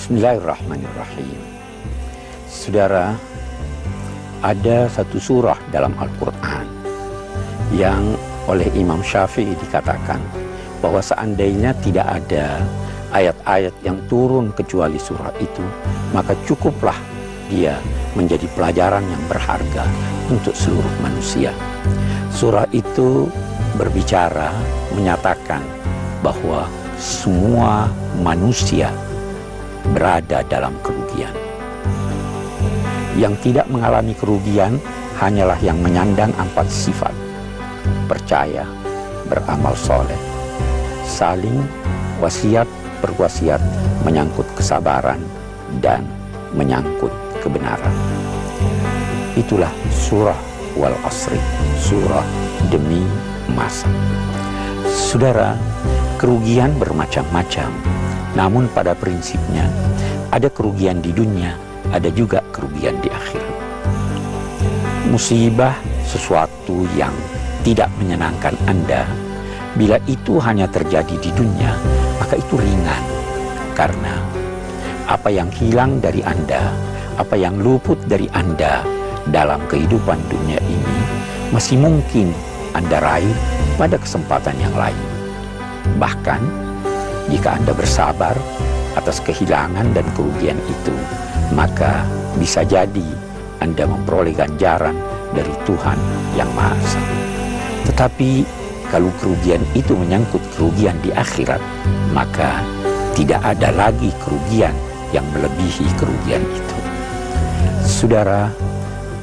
Bismillahirrahmanirrahim. Saudara, ada satu surah dalam Al-Quran yang oleh Imam Syafi'i dikatakan bahwa seandainya tidak ada ayat-ayat yang turun kecuali surah itu, maka cukuplah dia menjadi pelajaran yang berharga untuk seluruh manusia. Surah itu berbicara, menyatakan bahwa semua manusia berada dalam kerugian. Yang tidak mengalami kerugian hanyalah yang menyandang 4 sifat: percaya, beramal soleh, saling wasiat berwasiat, menyangkut kesabaran, dan menyangkut kebenaran. Itulah surah wal asri, surah demi masa. Saudara, kerugian bermacam-macam, namun pada prinsipnya ada kerugian di dunia, ada juga kerugian di akhirat. Musibah sesuatu yang tidak menyenangkan Anda, bila itu hanya terjadi di dunia, maka itu ringan. Karena apa yang hilang dari Anda, apa yang luput dari Anda dalam kehidupan dunia ini, masih mungkin Anda raih pada kesempatan yang lain. Bahkan jika Anda bersabar atas kehilangan dan kerugian itu, maka bisa jadi Anda memperoleh ganjaran dari Tuhan Yang Maha Esa. Tetapi kalau kerugian itu menyangkut kerugian di akhirat, maka tidak ada lagi kerugian yang melebihi kerugian itu. Saudara,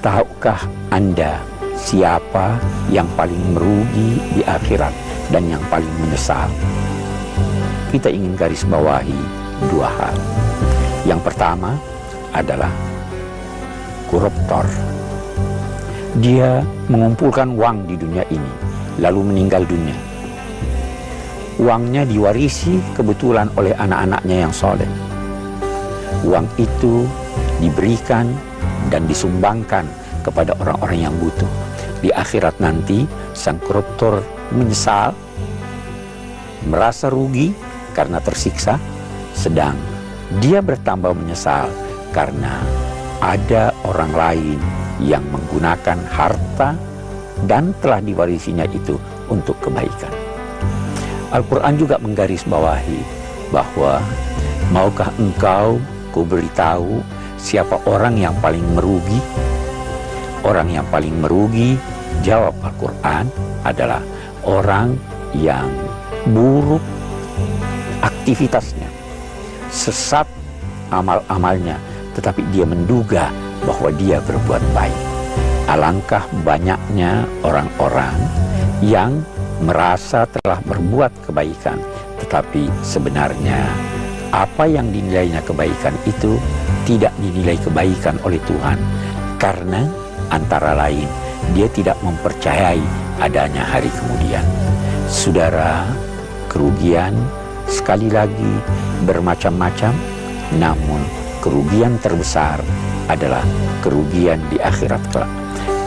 tahukah Anda siapa yang paling merugi di akhirat dan yang paling menyesal? Kita ingin garis bawahi 2 hal. Yang pertama adalah koruptor. Dia mengumpulkan uang di dunia ini, lalu meninggal dunia. Uangnya diwarisi kebetulan oleh anak-anaknya yang soleh. Uang itu diberikan dan disumbangkan kepada orang-orang yang butuh. Di akhirat nanti, sang koruptor menyesal, merasa rugi karena tersiksa, sedang dia bertambah menyesal karena ada orang lain yang menggunakan harta dan telah diwarisinya itu untuk kebaikan. Al-Quran juga menggarisbawahi bahwa maukah engkau kuberitahu siapa orang yang paling merugi? Orang yang paling merugi, jawab Al-Quran, adalah orang yang buruk aktivitasnya, sesat amal-amalnya, tetapi dia menduga bahwa dia berbuat baik. Alangkah banyaknya orang-orang yang merasa telah berbuat kebaikan, tetapi sebenarnya apa yang dinilainya kebaikan itu tidak dinilai kebaikan oleh Tuhan, karena antara lain dia tidak mempercayai adanya hari kemudian. Saudara, kerugian sekali lagi bermacam-macam, namun kerugian terbesar adalah kerugian di akhirat kelak.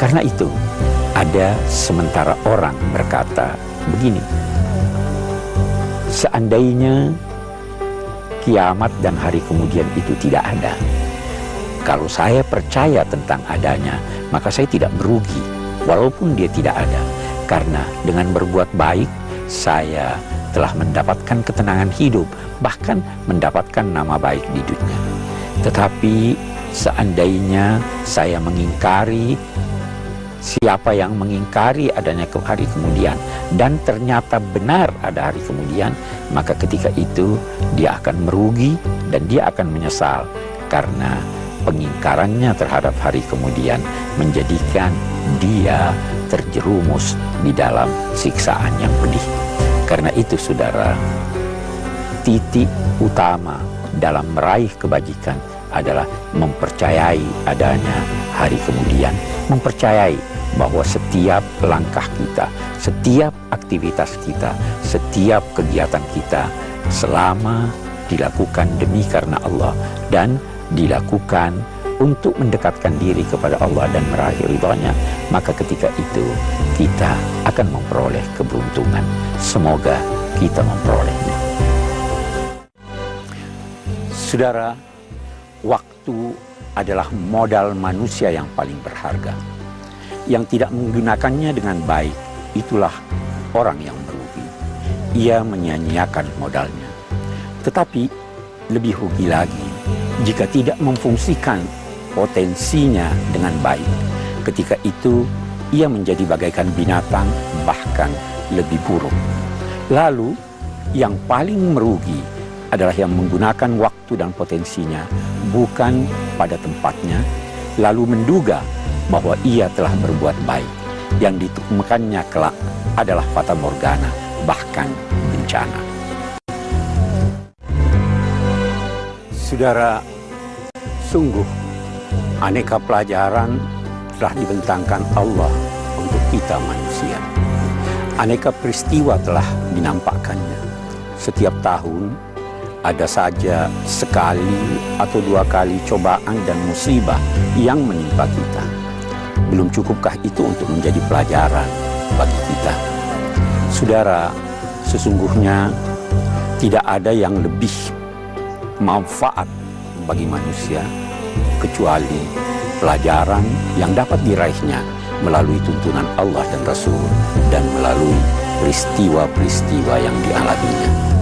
Karena itu, ada sementara orang berkata begini, seandainya kiamat dan hari kemudian itu tidak ada, kalau saya percaya tentang adanya, maka saya tidak merugi, walaupun dia tidak ada. Karena dengan berbuat baik, saya telah mendapatkan ketenangan hidup, bahkan mendapatkan nama baik di dunia. Tetapi seandainya saya mengingkari, siapa yang mengingkari adanya hari kemudian dan ternyata benar ada hari kemudian, maka ketika itu dia akan merugi dan dia akan menyesal, karena pengingkarannya terhadap hari kemudian menjadikan dia terjerumus di dalam siksaan yang pedih. Karena itu, saudara, titik utama dalam meraih kebajikan adalah mempercayai adanya hari kemudian, mempercayai bahwa setiap langkah kita, setiap aktivitas kita, setiap kegiatan kita, selama dilakukan demi karena Allah dan dilakukan untuk mendekatkan diri kepada Allah dan meraih ridhonya, maka ketika itu kita akan memperoleh keberuntungan. Semoga kita memperolehnya. Saudara, waktu adalah modal manusia yang paling berharga. Yang tidak menggunakannya dengan baik, itulah orang yang merugi. Ia menyia-nyiakan modalnya. Tetapi lebih rugi lagi jika tidak memfungsikan potensinya dengan baik. Ketika itu, ia menjadi bagaikan binatang, bahkan lebih buruk. Lalu, yang paling merugi adalah yang menggunakan waktu dan potensinya bukan pada tempatnya, lalu menduga bahwa ia telah berbuat baik. Yang ditemukannya kelak adalah fata morgana, bahkan bencana. Saudara, sungguh aneka pelajaran telah dibentangkan Allah untuk kita manusia. Aneka peristiwa telah dinampakkannya. Setiap tahun ada saja sekali atau dua kali cobaan dan musibah yang menimpa kita. Belum cukupkah itu untuk menjadi pelajaran bagi kita? Saudara, sesungguhnya tidak ada yang lebih manfaat bagi manusia kecuali pelajaran yang dapat diraihnya melalui tuntunan Allah dan Rasul dan melalui peristiwa-peristiwa yang dialaminya.